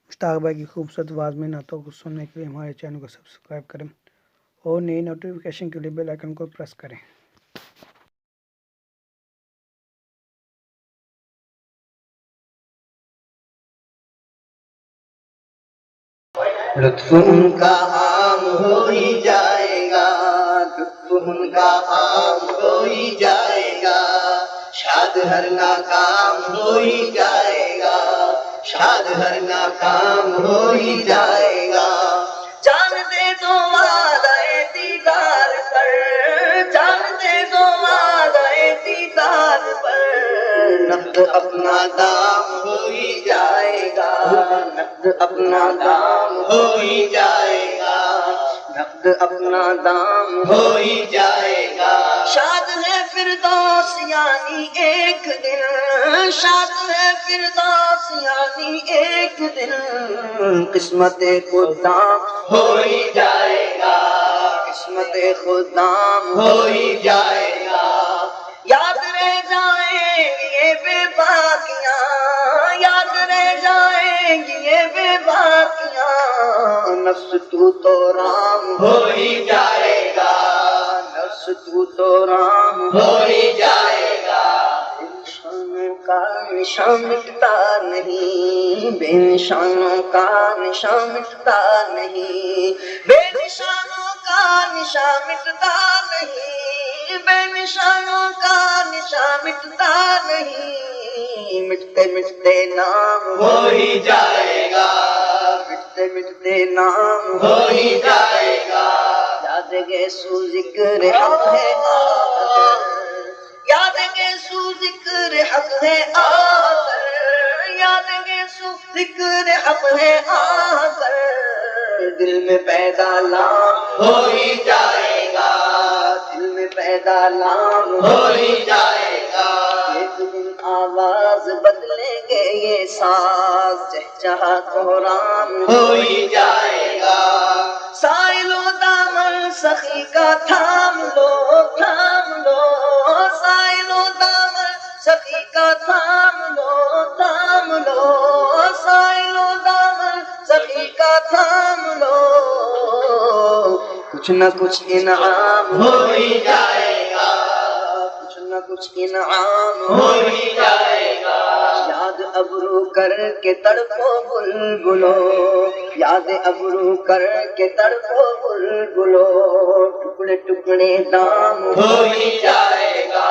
مشتاق بھائی کی خوبصورت آواز میں نعتوں کو سننے کے لیے ہمارے چینل کو سبسکرائب کریں اور نئی نوٹیفیکیشن کے لیے بیل آئیکن کو پریس کریں۔ لطف ان کا عام ہو ہی جائے گا، لطف ان کا عام ہو ہی جائے گا، شاد ہر ناکام ہو ہی جائے گا، شاد ہر ناکام ہو ہی جائے گا۔ جان دے دو وعدہ دیدار پر، جان دے دو وعدہ دیدار پر، نقد اپنا دام ہو ہی جائے گا، نقد اپنا دام ہو ہی جائے گا، نقد اپنا دام ہو ہی جائے گا۔ شاد ہے فردوس یعنی ایک دن، شاد ہے فردوس یعنی ایک دن، قسمت خدام ہو ہی جائے گا، قسمت خدام ہو ہی جائے گا۔ یاد رہ جائیں یہ بے باکیاں، یاد رہ جائیں یہ بے باکیاں، نفس تو رام ہو ہی جائے گا، نفس تو رام ہو ہی جائے گا۔ بے نشانوں کا نشان مٹتا نہیں، بے نشانوں کا نشان مٹتا نہیں، بے نشانوں کا نشان مٹتا نہیں، بے نشانوں کا نشان مٹتا نہیں، مٹتے مٹتے نام ہو ہی جائے گا، مٹتے مٹتے نام ہو ہی جائے گا۔ یاد گیسو ذکر حق ہے آخر، یاد گیسو ذکر حق ہے آخر، یاد گیسو ذکر حق ہے آخر، دل میں پیدا لام ہو ہی جائے گا، دل میں پیدا لام ہو ہی جائے گا۔ ایک دن آواز بدلیں گے یہ ساز، چہچہا تو رام ہو ہی جائے گا۔ سائل و دامن سخی کا تھام لو، تھام لو، سائل و دامن سخی کا تھام لو، تھام لو، سائل و دامن سخی کا تھام لو، کچھ نہ کچھ انعام ہو ہی جائے گا، کچھ نہ کچھ انعام ہو ہی جائے گا۔ یاد ابرو کر کے تڑپو بلبلو، یاد ابرو کر کے تڑپو بلبلو، ٹکڑے ٹکڑے دام ہو ہی جائے گا۔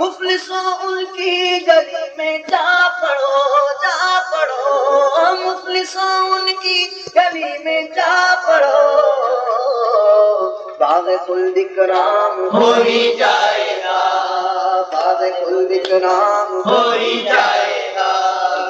مفلسوں ان کی گلی میں جا پڑو، جا پڑو، مفلسوں ان کی گلی میں جا پڑو، باغ خلد کرام ہو ہی جائے گا، باغ خلد کرام ہو ہی جائے گا۔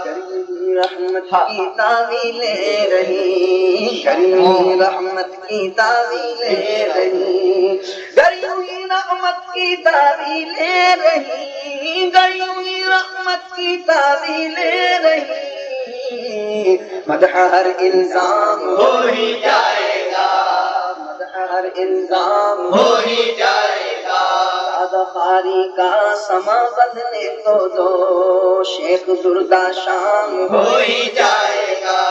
گرمی رحمت کی تعویلیں رہی، گرمی رحمت کی تعویلیں رہی، گرمی رحمت کی تعویلیں رہی، گرمی رحمت کی تعویلیں رہی، مدح ہر الزام ہو ہی جائے گا، مدح ہر الزام ہو ہی جائے گا۔ خاری کا سما بدلے تو دو، شیخ دردہ شام ہو ہی جائے گا۔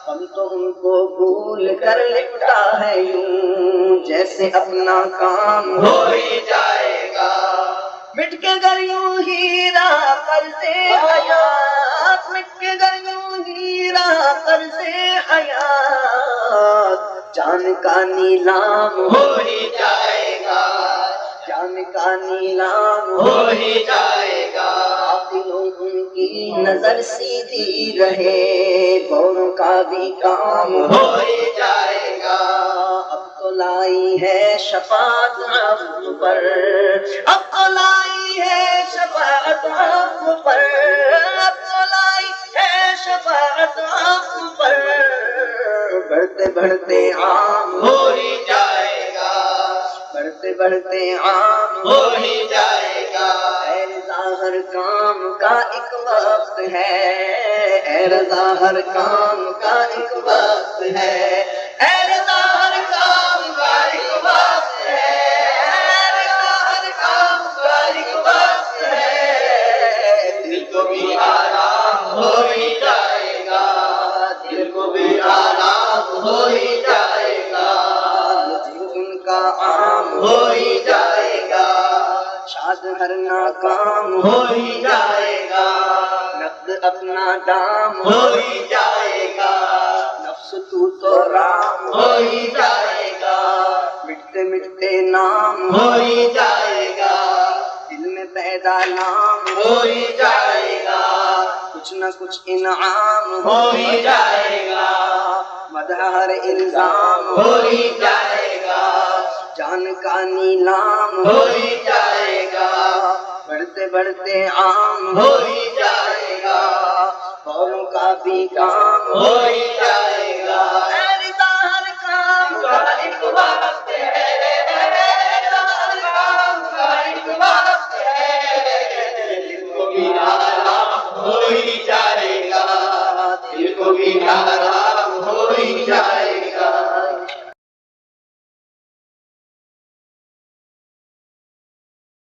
ہم تو ان کو بھول کر لپٹا ہے یوں، جیسے اپنا کام ہو ہی جائے گا۔ مٹ کے گر یوں ہی راہ پر سے حیات، مٹ کے گر یوں ہی راہ پر سے حیات، جان کا نیلام ہو ہی جائے گا، جان کا نیلام ہو ہی جائے گا۔ عاقلوں ان کی نظر سیدھی رہے، گوروں کا بھی کام ہو ہی جائے گا۔ اب تو لائی ہے شفاعت عفو پر، اب تو لائی ہے شفاعت عفو پر، اب تو لائی ہے شفاعت عفو پر، بڑھتے بڑھتے عام ہو ہی جائے گا، بڑھتے بڑھتے عام ہو ہی جائے گا۔ اے رضا ہر کام کا ایک وقت ہے، اے رضا ہر کام کا ایک وقت ہے، اے رضا ہر کام کا ایک وقت ہے، اے رضا ہر کام کا ایک وقت ہے، دل کو بھی آرام ہو ہی جائے گا، دل کو کا عام ہو ہی جائے گا، شاد ہر ناکام ہو ہی جائے گا، نقد اپنا دام ہو ہی جائے گا، نفس تو رام ہو ہی جائے گا، مٹتے مٹتے نام ہو ہی جائے گا، دل میں پیدا نام ہو ہی جائے گا، کچھ نہ کچھ انعام ہو ہی جائے گا، مدح ہر الزام ہو ہی جائے گا، جان کا نیلام ہو ہی جائے گا، بڑھتے بڑھتے عام ہو ہی جائے گا، اوروں کا بھی کام ہو ہی جائے گا، ہر کام کا